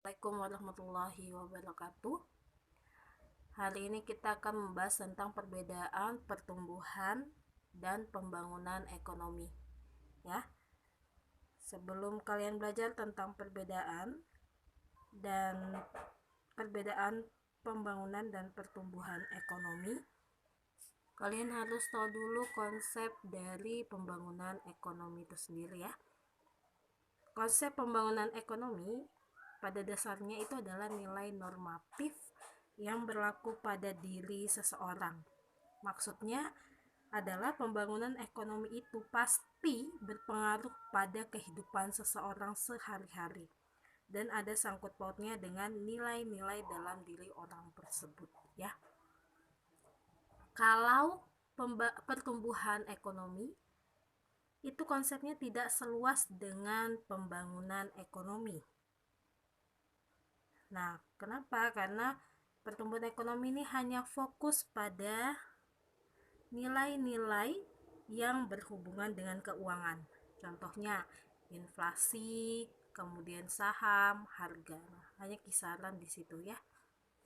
Assalamualaikum warahmatullahi wabarakatuh. Hari ini kita akan membahas tentang perbedaan pertumbuhan dan pembangunan ekonomi. Ya, sebelum kalian belajar tentang perbedaan pembangunan dan pertumbuhan ekonomi, kalian harus tahu dulu konsep dari pembangunan ekonomi itu sendiri ya. Konsep pembangunan ekonomi pada dasarnya itu adalah nilai normatif yang berlaku pada diri seseorang. Maksudnya adalah pembangunan ekonomi itu pasti berpengaruh pada kehidupan seseorang sehari-hari dan ada sangkut pautnya dengan nilai-nilai dalam diri orang tersebut ya. Kalau pertumbuhan ekonomi itu konsepnya tidak seluas dengan pembangunan ekonomi. Nah, kenapa? Karena pertumbuhan ekonomi ini hanya fokus pada nilai-nilai yang berhubungan dengan keuangan. Contohnya, inflasi, kemudian saham, harga. Hanya kisaran di situ ya.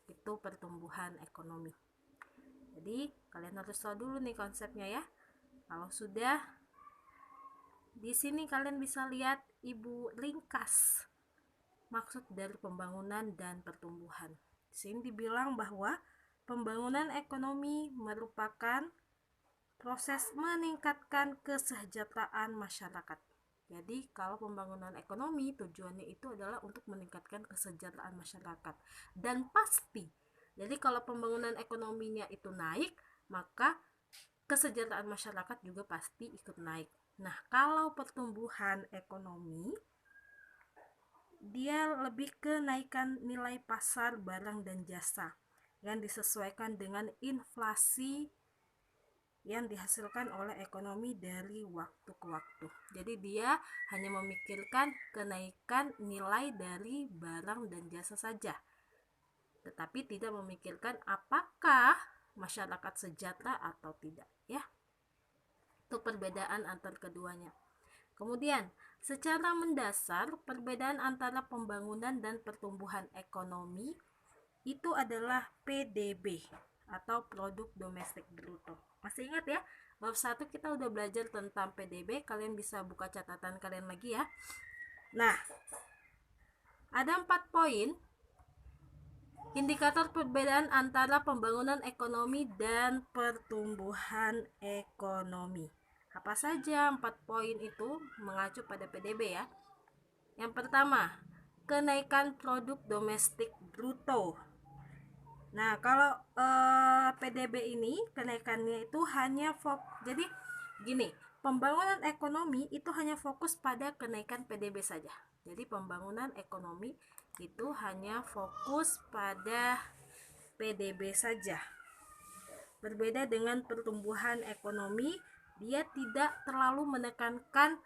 Itu pertumbuhan ekonomi. Jadi, kalian harus tahu dulu nih konsepnya ya. Kalau sudah, di sini kalian bisa lihat ibu ringkas maksud dari pembangunan dan pertumbuhan. Di sini dibilang bahwa pembangunan ekonomi merupakan proses meningkatkan kesejahteraan masyarakat. Jadi kalau pembangunan ekonomi tujuannya itu adalah untuk meningkatkan kesejahteraan masyarakat. Dan pasti, jadi kalau pembangunan ekonominya itu naik, maka kesejahteraan masyarakat juga pasti ikut naik. Nah, kalau pertumbuhan ekonomi dia lebih ke naikan nilai pasar barang dan jasa yang disesuaikan dengan inflasi yang dihasilkan oleh ekonomi dari waktu ke waktu. Jadi dia hanya memikirkan kenaikan nilai dari barang dan jasa saja, tetapi tidak memikirkan apakah masyarakat sejahtera atau tidak ya. Itu perbedaan antar keduanya. Kemudian, secara mendasar, perbedaan antara pembangunan dan pertumbuhan ekonomi itu adalah PDB atau produk domestik bruto. Masih ingat ya? Bab 1 kita udah belajar tentang PDB, kalian bisa buka catatan kalian lagi ya. Nah, ada 4 poin indikator perbedaan antara pembangunan ekonomi dan pertumbuhan ekonomi. Apa saja 4 poin itu mengacu pada PDB ya. Yang pertama, kenaikan produk domestik bruto. Nah, kalau PDB ini kenaikannya itu hanya jadi gini, pembangunan ekonomi itu hanya fokus pada kenaikan PDB saja. Jadi pembangunan ekonomi itu hanya fokus pada PDB saja. Berbeda dengan pertumbuhan ekonomi, dia tidak terlalu menekankan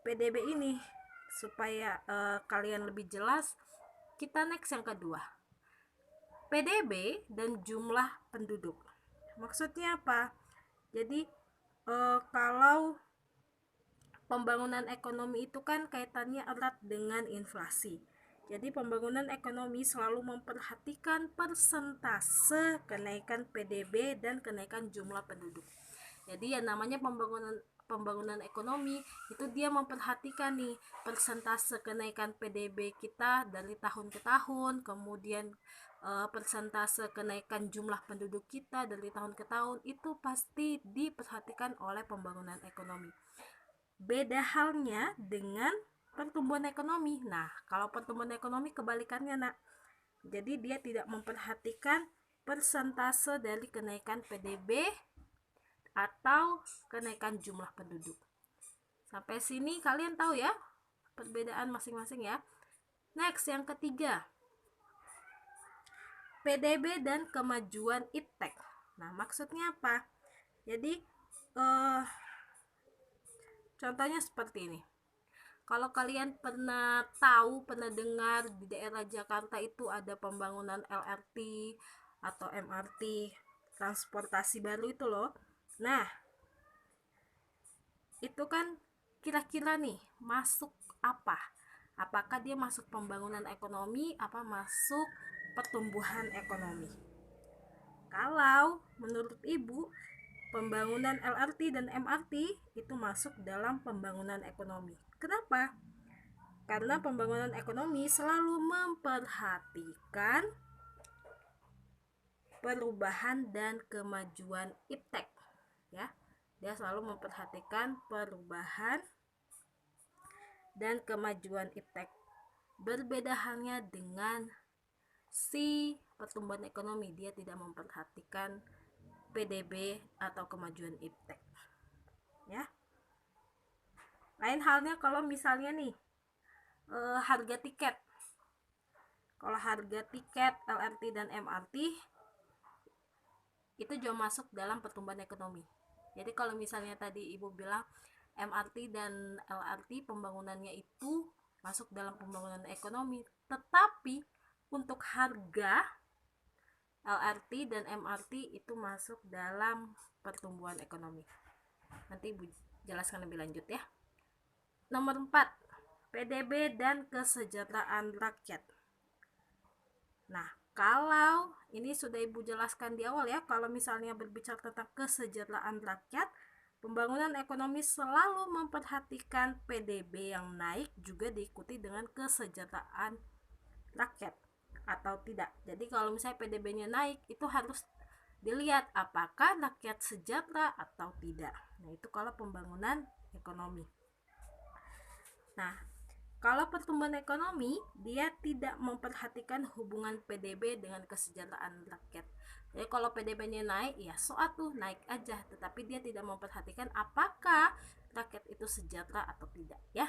PDB ini. Supaya kalian lebih jelas, kita next yang kedua, PDB dan jumlah penduduk. Maksudnya apa? Jadi kalau pembangunan ekonomi itu kan kaitannya erat dengan inflasi. Jadi pembangunan ekonomi selalu memperhatikan persentase kenaikan PDB dan kenaikan jumlah penduduk. Jadi yang namanya pembangunan ekonomi itu dia memperhatikan nih persentase kenaikan PDB kita dari tahun ke tahun, kemudian persentase kenaikan jumlah penduduk kita dari tahun ke tahun itu pasti diperhatikan oleh pembangunan ekonomi. Beda halnya dengan pertumbuhan ekonomi. Nah, kalau pertumbuhan ekonomi kebalikannya, Nak. Jadi dia tidak memperhatikan persentase dari kenaikan PDB atau kenaikan jumlah penduduk. Sampai sini kalian tahu ya perbedaan masing-masing ya. Next, yang ketiga, PDB dan kemajuan iptek. Nah, maksudnya apa? Jadi contohnya seperti ini. Kalau kalian pernah dengar di daerah Jakarta itu ada pembangunan LRT atau MRT, transportasi baru itu loh. Nah, itu kan kira-kira nih masuk apa? apakah dia masuk pembangunan ekonomi apa masuk pertumbuhan ekonomi. Kalau menurut Ibu, pembangunan LRT dan MRT itu masuk dalam pembangunan ekonomi. Kenapa? Karena pembangunan ekonomi selalu memperhatikan perubahan dan kemajuan iptek, ya. Dia selalu memperhatikan perubahan dan kemajuan iptek. Berbeda halnya dengan si pertumbuhan ekonomi, dia tidak memperhatikan PDB atau kemajuan iptek, ya. Lain halnya kalau misalnya nih harga tiket. Kalau harga tiket LRT dan MRT itu juga masuk dalam pertumbuhan ekonomi. Jadi kalau misalnya tadi Ibu bilang MRT dan LRT pembangunannya itu masuk dalam pembangunan ekonomi, tetapi untuk harga LRT dan MRT itu masuk dalam pertumbuhan ekonomi. Nanti Ibu jelaskan lebih lanjut ya. Nomor 4, PDB dan kesejahteraan rakyat. Nah, kalau ini sudah Ibu jelaskan di awal ya, kalau misalnya berbicara tentang kesejahteraan rakyat, pembangunan ekonomi selalu memperhatikan PDB yang naik juga diikuti dengan kesejahteraan rakyat atau tidak. Jadi kalau misalnya PDB-nya naik, itu harus dilihat apakah rakyat sejahtera atau tidak. Nah, itu kalau pembangunan ekonomi. Nah, kalau pertumbuhan ekonomi, dia tidak memperhatikan hubungan PDB dengan kesejahteraan rakyat. Jadi kalau PDB-nya naik, ya tuh naik aja, tetapi dia tidak memperhatikan apakah rakyat itu sejahtera atau tidak, ya.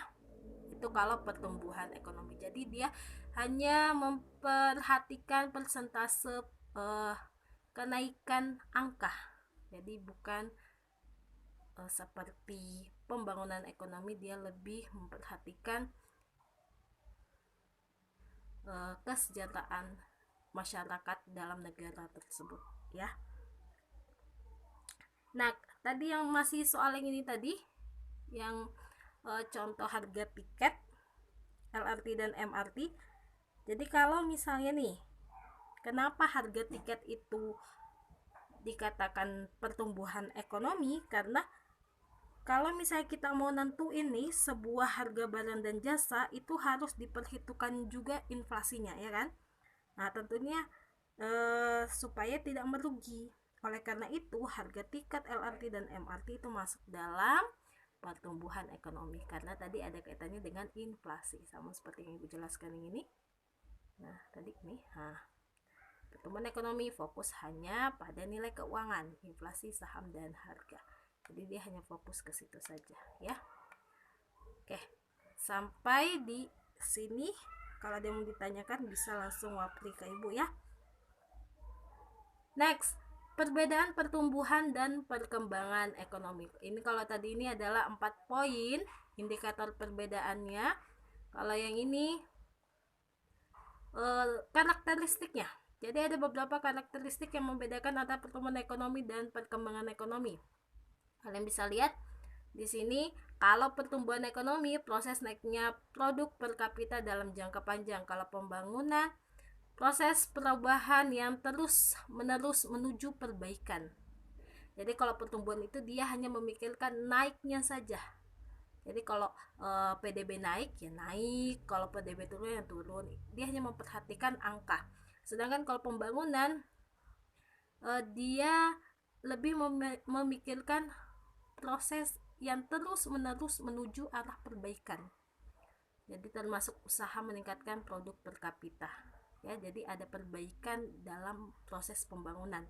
Itu kalau pertumbuhan ekonomi. Jadi dia hanya memperhatikan persentase kenaikan angka. Jadi bukan seperti pembangunan ekonomi, dia lebih memperhatikan kesejahteraan masyarakat dalam negara tersebut, ya. Nah, tadi yang masih soal yang ini tadi, yang contoh harga tiket LRT dan MRT. Jadi kalau misalnya nih, kenapa harga tiket itu dikatakan pertumbuhan ekonomi? Karena kalau misalnya kita mau nentuin nih sebuah harga barang dan jasa, itu harus diperhitungkan juga inflasinya, ya kan? Nah, tentunya supaya tidak merugi. Oleh karena itu, harga tiket LRT dan MRT itu masuk dalam pertumbuhan ekonomi karena tadi ada kaitannya dengan inflasi, sama seperti yang Ibu jelaskan ini. Nah, tadi nih, pertumbuhan ekonomi fokus hanya pada nilai keuangan, inflasi, saham, dan harga. Jadi dia hanya fokus ke situ saja, ya. Oke, sampai di sini. Kalau ada yang mau ditanyakan bisa langsung wapri ke Ibu, ya. Next, perbedaan pertumbuhan dan perkembangan ekonomi. Ini kalau tadi ini adalah 4 poin indikator perbedaannya. Kalau yang ini karakteristiknya. Jadi ada beberapa karakteristik yang membedakan antara pertumbuhan ekonomi dan perkembangan ekonomi. Kalian bisa lihat di sini, kalau pertumbuhan ekonomi, proses naiknya produk per kapita dalam jangka panjang. Kalau pembangunan, proses perubahan yang terus-menerus menuju perbaikan. Jadi kalau pertumbuhan itu dia hanya memikirkan naiknya saja. Jadi kalau PDB naik ya naik, kalau PDB turun ya turun. Dia hanya memperhatikan angka. Sedangkan kalau pembangunan dia lebih memikirkan proses yang terus-menerus menuju arah perbaikan. Jadi termasuk usaha meningkatkan produk per kapita. Ya, jadi ada perbaikan dalam proses pembangunan.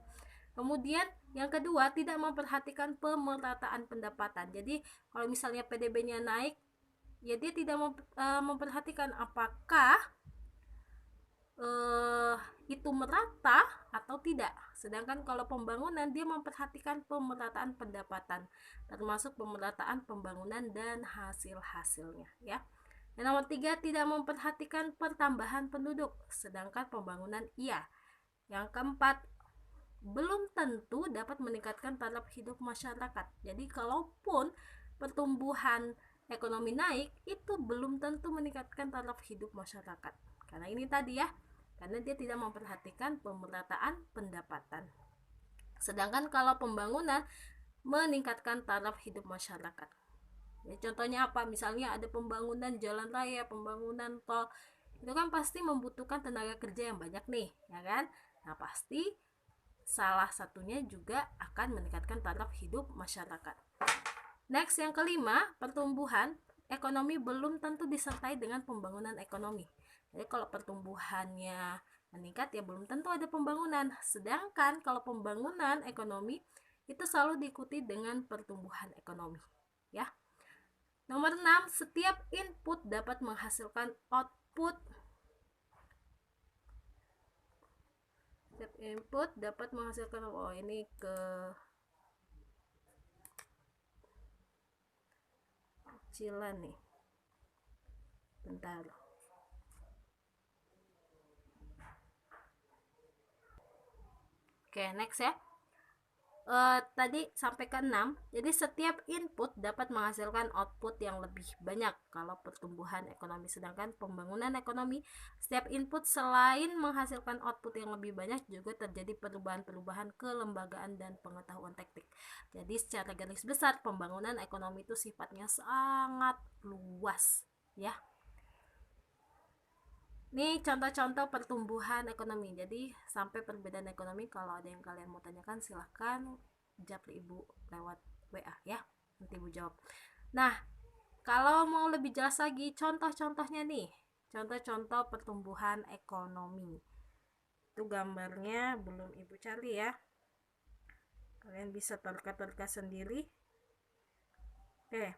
Kemudian yang kedua, tidak memperhatikan pemerataan pendapatan. Jadi kalau misalnya PDB-nya naik, ya dia tidak memperhatikan apakah itu merata atau tidak. Sedangkan kalau pembangunan dia memperhatikan pemerataan pendapatan, termasuk pemerataan pembangunan dan hasil-hasilnya, ya. Yang nomor 3, tidak memperhatikan pertambahan penduduk, sedangkan pembangunan iya. Yang keempat, belum tentu dapat meningkatkan taraf hidup masyarakat. Jadi kalaupun pertumbuhan ekonomi naik itu belum tentu meningkatkan taraf hidup masyarakat. Karena ini tadi ya, karena dia tidak memperhatikan pemerataan pendapatan. Sedangkan kalau pembangunan meningkatkan taraf hidup masyarakat. Ya, contohnya apa? Misalnya ada pembangunan jalan raya, pembangunan tol, itu kan pasti membutuhkan tenaga kerja yang banyak nih, ya kan? Nah, pasti salah satunya juga akan meningkatkan taraf hidup masyarakat. Next, yang kelima, pertumbuhan ekonomi belum tentu disertai dengan pembangunan ekonomi. Jadi kalau pertumbuhannya meningkat ya belum tentu ada pembangunan. Sedangkan kalau pembangunan ekonomi itu selalu diikuti dengan pertumbuhan ekonomi, ya. Nomor 6, setiap input dapat menghasilkan output. Setiap input dapat menghasilkan, ini ke kecilan nih. Bentar. Oke, next ya. Tadi sampai ke 6. Jadi setiap input dapat menghasilkan output yang lebih banyak kalau pertumbuhan ekonomi. Sedangkan pembangunan ekonomi, setiap input selain menghasilkan output yang lebih banyak juga terjadi perubahan-perubahan kelembagaan dan pengetahuan teknik. Jadi secara garis besar pembangunan ekonomi itu sifatnya sangat luas, ya. Ini contoh-contoh pertumbuhan ekonomi. Jadi sampai perbedaan ekonomi, kalau ada yang kalian mau tanyakan silahkan japri ibu lewat WA ya, nanti ibu jawab. Nah, kalau mau lebih jelas lagi contoh-contohnya nih, contoh-contoh pertumbuhan ekonomi. Itu gambarnya belum ibu cari ya, kalian bisa terka-terka sendiri. Oke,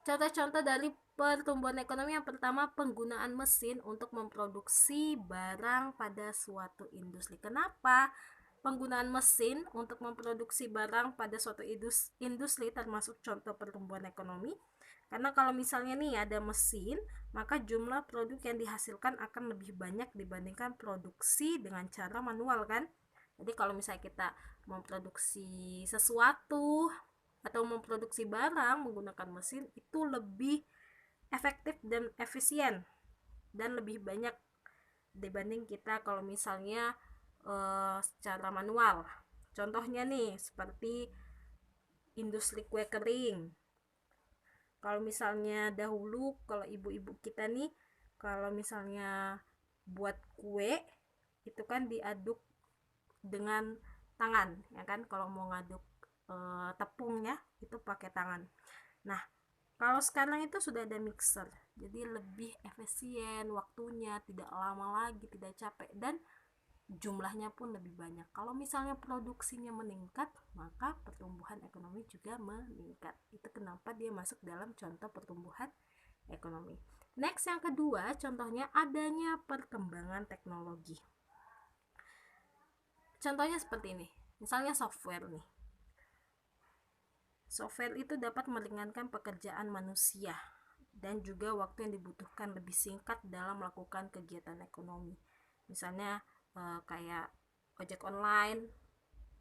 contoh-contoh dari pertumbuhan ekonomi yang pertama, penggunaan mesin untuk memproduksi barang pada suatu industri. Kenapa penggunaan mesin untuk memproduksi barang pada suatu industri termasuk contoh pertumbuhan ekonomi? Karena kalau misalnya nih ada mesin, maka jumlah produk yang dihasilkan akan lebih banyak dibandingkan produksi dengan cara manual kan. Jadi kalau misalnya kita memproduksi sesuatu atau memproduksi barang menggunakan mesin itu lebih efektif dan efisien dan lebih banyak dibanding kita kalau misalnya secara manual. Contohnya nih seperti industri kue kering. Kalau misalnya dahulu, kalau ibu-ibu kita nih, kalau misalnya buat kue itu kan diaduk dengan tangan, ya kan? Kalau mau ngaduk tepungnya itu pakai tangan. Nah, kalau sekarang itu sudah ada mixer, jadi lebih efisien waktunya, tidak lama lagi, tidak capek, dan jumlahnya pun lebih banyak. Kalau misalnya produksinya meningkat, maka pertumbuhan ekonomi juga meningkat. Itu kenapa dia masuk dalam contoh pertumbuhan ekonomi. Next, yang kedua, contohnya adanya perkembangan teknologi. Contohnya seperti ini, misalnya software nih. Software itu dapat meringankan pekerjaan manusia dan juga waktu yang dibutuhkan lebih singkat dalam melakukan kegiatan ekonomi. Misalnya kayak ojek online.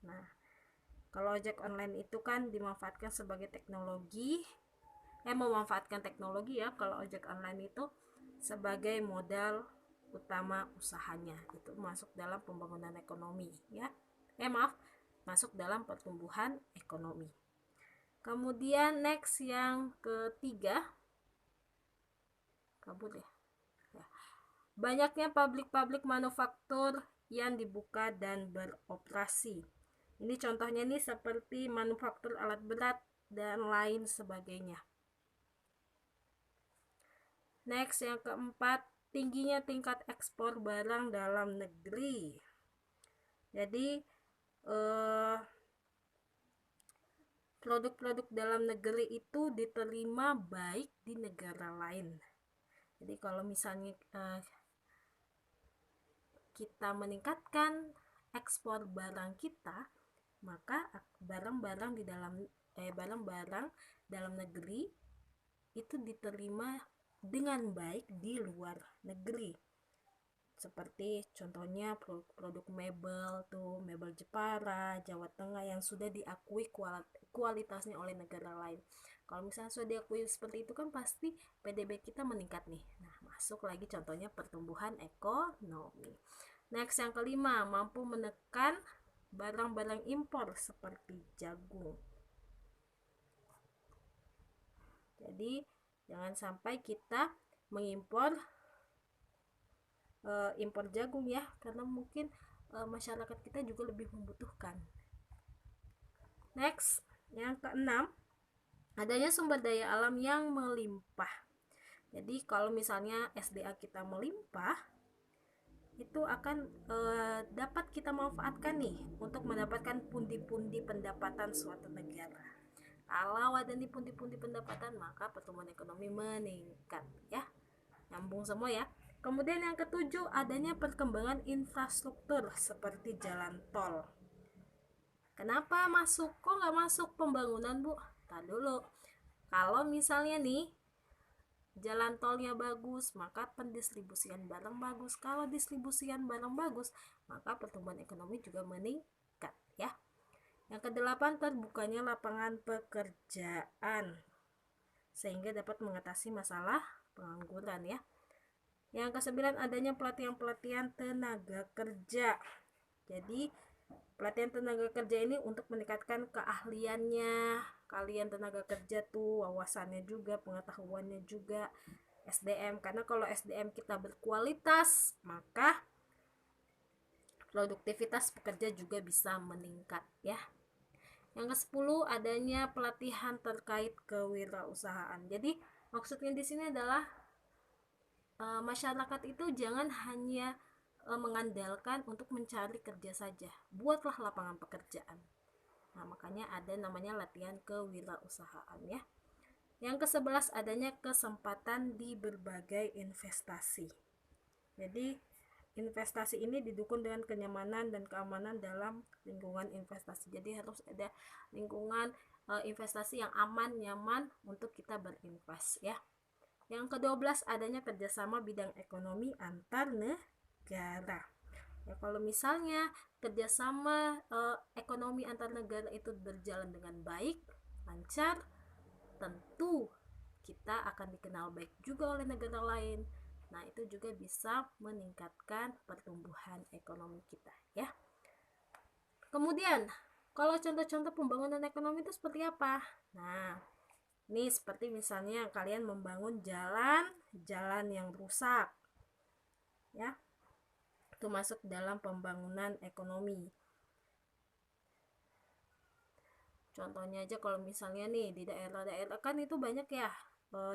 Nah, kalau ojek online itu kan dimanfaatkan sebagai teknologi, memanfaatkan teknologi ya. Kalau ojek online itu sebagai modal utama usahanya, itu masuk dalam pembangunan ekonomi ya. Masuk dalam pertumbuhan ekonomi. Kemudian next yang ketiga, kabur ya. Banyaknya pabrik-pabrik manufaktur yang dibuka dan beroperasi. Ini contohnya nih seperti manufaktur alat berat dan lain sebagainya. Next yang keempat, tingginya tingkat ekspor barang dalam negeri. Jadi produk-produk dalam negeri itu diterima baik di negara lain. Jadi kalau misalnya kita meningkatkan ekspor barang kita, maka barang-barang dalam negeri itu diterima dengan baik di luar negeri. seperti contohnya produk mebel tuh, mebel Jepara, Jawa Tengah yang sudah diakui kualitasnya oleh negara lain. Kalau misalnya sudah diakui seperti itu kan pasti PDB kita meningkat nih. Nah, masuk lagi contohnya pertumbuhan ekonomi. Next, yang kelima, mampu menekan barang-barang impor seperti jagung. Jadi jangan sampai kita mengimpor impor jagung ya, karena mungkin masyarakat kita juga lebih membutuhkan. Next, yang keenam, adanya sumber daya alam yang melimpah. Jadi kalau misalnya SDA kita melimpah, itu akan dapat kita manfaatkan nih untuk mendapatkan pundi-pundi pendapatan suatu negara. Kalau ada nih pundi-pundi pendapatan, maka pertumbuhan ekonomi meningkat ya. Nyambung semua ya. Kemudian yang ketujuh, adanya perkembangan infrastruktur seperti jalan tol. Kenapa masuk? Kok nggak masuk pembangunan, Bu? Tar dulu. Kalau misalnya nih jalan tolnya bagus, maka pendistribusian barang bagus. Kalau distribusian barang bagus, maka pertumbuhan ekonomi juga meningkat ya. Yang kedelapan, terbukanya lapangan pekerjaan sehingga dapat mengatasi masalah pengangguran ya. Yang kesembilan, adanya pelatihan-pelatihan tenaga kerja. Jadi pelatihan tenaga kerja ini untuk meningkatkan keahliannya kalian tenaga kerja tuh, wawasannya juga, pengetahuannya juga, SDM. Karena kalau SDM kita berkualitas, maka produktivitas pekerja juga bisa meningkat ya. Yang ke-10, adanya pelatihan terkait kewirausahaan. Jadi maksudnya di sini adalah masyarakat itu jangan hanya mengandalkan untuk mencari kerja saja, buatlah lapangan pekerjaan. Nah, makanya ada namanya latihan kewirausahaan ya. Yang ke-11, adanya kesempatan di berbagai investasi. Jadi investasi ini didukung dengan kenyamanan dan keamanan dalam lingkungan investasi. Jadi harus ada lingkungan investasi yang aman, nyaman untuk kita berinvest ya. Yang ke-12, adanya kerjasama bidang ekonomi antar negara. Ya, kalau misalnya kerjasama ekonomi antar negara itu berjalan dengan baik, lancar, tentu kita akan dikenal baik juga oleh negara lain. Nah, itu juga bisa meningkatkan pertumbuhan ekonomi kita ya. Kemudian, kalau contoh-contoh pembangunan ekonomi itu seperti apa? Nah, ini seperti misalnya kalian membangun jalan yang rusak. Ya. Itu masuk dalam pembangunan ekonomi. Contohnya aja kalau misalnya nih di daerah-daerah kan itu banyak ya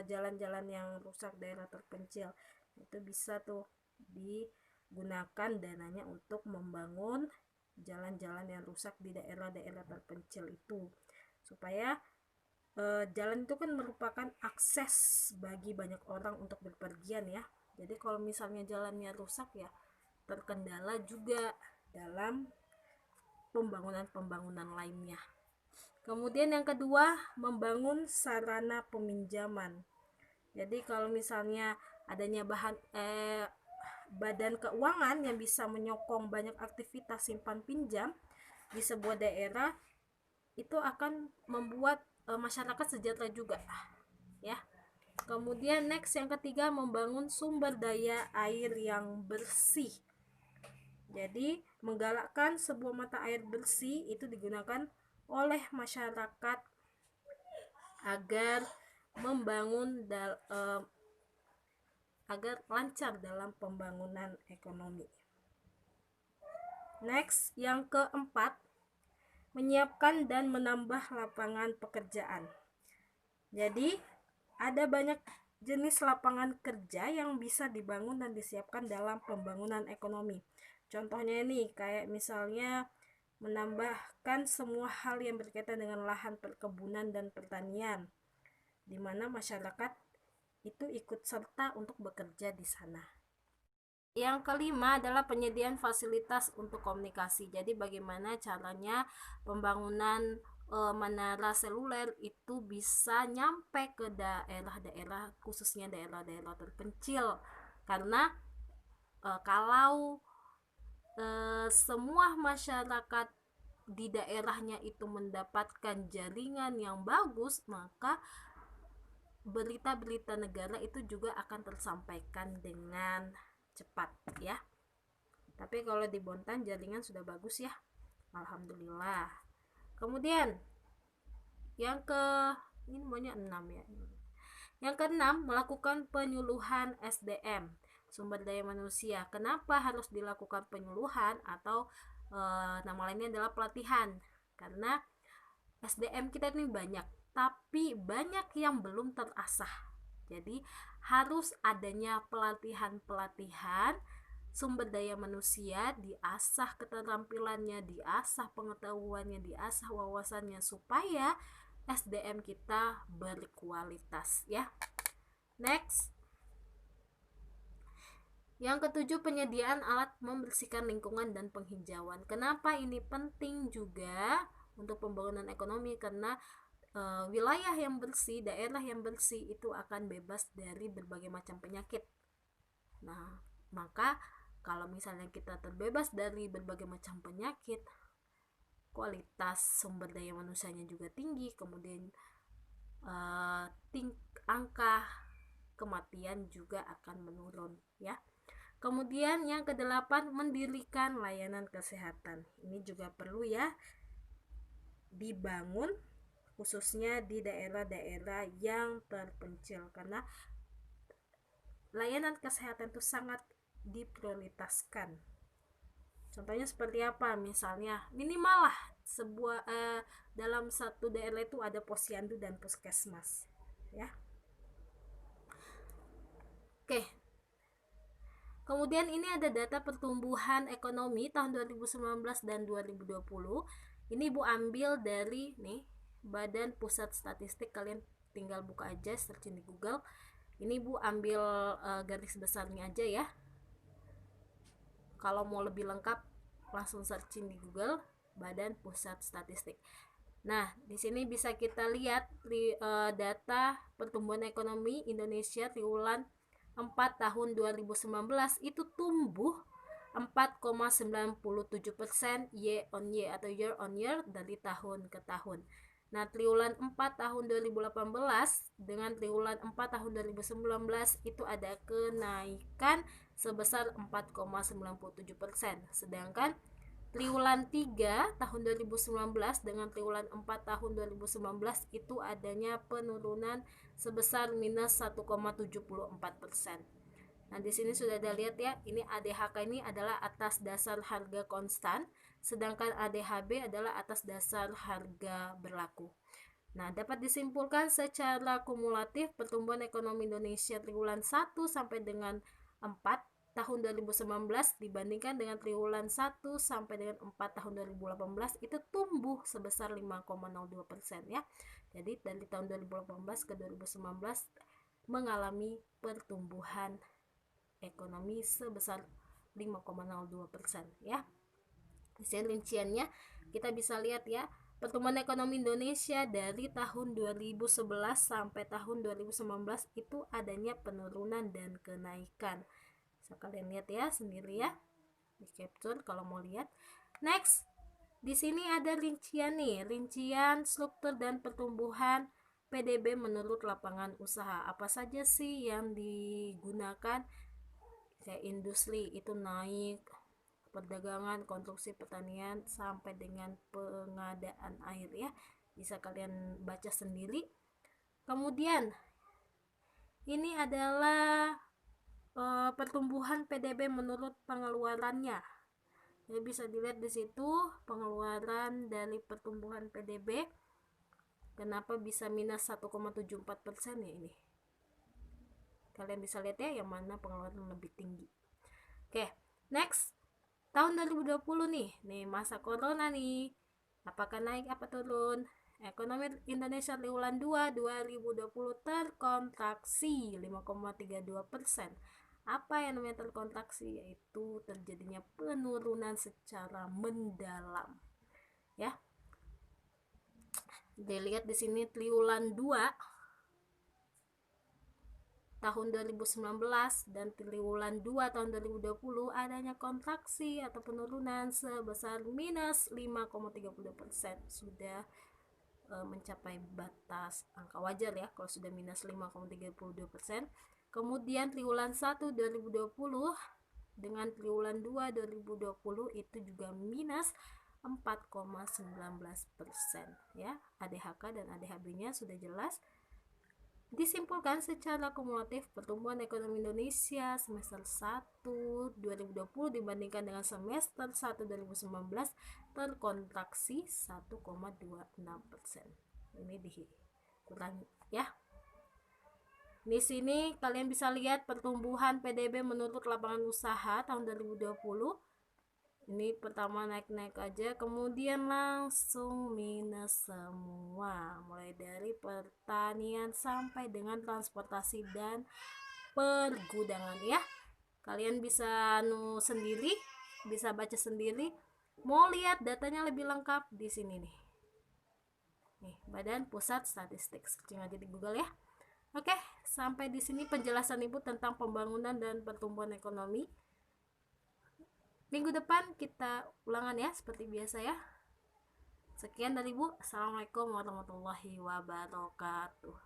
jalan-jalan yang rusak, daerah terpencil. Itu bisa tuh digunakan dananya untuk membangun jalan-jalan yang rusak di daerah-daerah terpencil itu. Supaya jalan itu kan merupakan akses bagi banyak orang untuk berpergian ya. Jadi kalau misalnya jalannya rusak ya terkendala juga dalam pembangunan lainnya. Kemudian yang kedua, membangun sarana peminjaman. Jadi kalau misalnya adanya badan keuangan yang bisa menyokong banyak aktivitas simpan pinjam di sebuah daerah, itu akan membuat masyarakat sejahtera juga ya. Kemudian next, yang ketiga, membangun sumber daya air yang bersih. Jadi menggalakkan sebuah mata air bersih itu digunakan oleh masyarakat agar membangun agar lancar dalam pembangunan ekonomi. Next, yang keempat, menyiapkan dan menambah lapangan pekerjaan. Jadi ada banyak jenis lapangan kerja yang bisa dibangun dan disiapkan dalam pembangunan ekonomi. Contohnya ini kayak misalnya menambahkan semua hal yang berkaitan dengan lahan perkebunan dan pertanian, di mana masyarakat itu ikut serta untuk bekerja di sana. Yang kelima adalah penyediaan fasilitas untuk komunikasi. Jadi bagaimana caranya pembangunan menara seluler itu bisa nyampe ke daerah-daerah, khususnya daerah-daerah terpencil, karena Kalau semua masyarakat di daerahnya itu mendapatkan jaringan yang bagus, maka berita-berita negara itu juga akan tersampaikan dengan cepat ya. Tapi kalau di Bontan jaringan sudah bagus ya, alhamdulillah. Kemudian yang ini maunya 6 ya. Yang keenam, melakukan penyuluhan SDM, sumber daya manusia. Kenapa harus dilakukan penyuluhan atau nama lainnya adalah pelatihan? Karena SDM kita ini banyak, tapi banyak yang belum terasah. Jadi harus adanya pelatihan-pelatihan sumber daya manusia, diasah keterampilannya, diasah pengetahuannya, diasah wawasannya supaya SDM kita berkualitas ya. Next. Yang ketujuh, penyediaan alat membersihkan lingkungan dan penghijauan. Kenapa ini penting juga untuk pembangunan ekonomi? Karena wilayah yang bersih, daerah yang bersih itu akan bebas dari berbagai macam penyakit. Nah, maka kalau misalnya kita terbebas dari berbagai macam penyakit, kualitas sumber daya manusianya juga tinggi, kemudian angka kematian juga akan menurun ya. Kemudian yang kedelapan, mendirikan layanan kesehatan. Ini juga perlu ya dibangun khususnya di daerah-daerah yang terpencil, karena layanan kesehatan itu sangat diprioritaskan. Contohnya seperti apa? Misalnya minimal lah sebuah dalam satu daerah itu ada posyandu dan puskesmas ya. Oke. Kemudian ini ada data pertumbuhan ekonomi tahun 2019 dan 2020. Ini Bu ambil dari nih Badan Pusat Statistik, kalian tinggal buka aja, searching di Google. Ini Bu ambil garis besarnya aja ya. Kalau mau lebih lengkap langsung searching di Google Badan Pusat Statistik. Nah, di sini bisa kita lihat data pertumbuhan ekonomi Indonesia triwulan 4 tahun 2019 itu tumbuh 4,97% year on year atau year on year dari tahun ke tahun. Nah, triwulan 4 tahun 2018 dengan triwulan 4 tahun 2019 itu ada kenaikan sebesar 4,97%. Sedangkan triwulan 3 tahun 2019 dengan triwulan 4 tahun 2019 itu adanya penurunan sebesar minus 1,74%. Nah, di sini sudah ada lihat ya, ini ADHK ini adalah atas dasar harga konstan, sedangkan ADHB adalah atas dasar harga berlaku. Nah, dapat disimpulkan secara kumulatif pertumbuhan ekonomi Indonesia triwulan 1 sampai dengan 4 tahun 2019 dibandingkan dengan triwulan 1 sampai dengan 4 tahun 2018 itu tumbuh sebesar 5,02% ya. Jadi dari tahun 2018 ke 2019 mengalami pertumbuhan ekonomi sebesar 5,02% ya. Di sini rinciannya kita bisa lihat ya, pertumbuhan ekonomi Indonesia dari tahun 2011 sampai tahun 2019 itu adanya penurunan dan kenaikan. Bisa kalian lihat ya sendiri ya, di capture kalau mau lihat. Next, di sini ada rincian nih, rincian struktur dan pertumbuhan PDB menurut lapangan usaha. Apa saja sih yang digunakan? Kayak industri itu naik, perdagangan, konstruksi, pertanian, sampai dengan pengadaan air ya. Bisa kalian baca sendiri. Kemudian ini adalah pertumbuhan PDB menurut pengeluarannya. Jadi bisa dilihat di situ pengeluaran dari pertumbuhan PDB. Kenapa bisa minus 1,74% ya ini? Kalian bisa lihat ya yang mana pengeluaran lebih tinggi. Oke, next. Tahun 2020 nih masa corona nih. Apakah naik apa turun? Ekonomi Indonesia triwulan 2 2020 terkontraksi 5,32%. Apa yang namanya terkontraksi? Yaitu terjadinya penurunan secara mendalam. Ya. Dilihat di sini triwulan 2 tahun 2019 dan triwulan 2 tahun 2020 adanya kontraksi atau penurunan sebesar minus 5,32%, sudah mencapai batas angka wajar ya kalau sudah minus 5,32%. Kemudian triwulan 1 2020 dengan triwulan 2 2020 itu juga minus 4,19% ya. ADHK dan ADHB-nya sudah jelas. Disimpulkan secara kumulatif pertumbuhan ekonomi Indonesia semester 1 2020 dibandingkan dengan semester 1 2019 terkontraksi 1,26%. Ini dikurangi ya. Di sini kalian bisa lihat pertumbuhan PDB menurut lapangan usaha tahun 2020. Ini pertama naik-naik aja, kemudian langsung minus semua, mulai dari pertanian sampai dengan transportasi dan pergudangan ya. Kalian bisa sendiri, bisa baca sendiri. Mau lihat datanya lebih lengkap di sini nih. Nih, Badan Pusat Statistik, searching aja di Google ya. Oke, sampai di sini penjelasan Ibu tentang pembangunan dan pertumbuhan ekonomi. Minggu depan kita ulangan ya seperti biasa ya. Sekian dari Ibu. Assalamualaikum warahmatullahi wabarakatuh.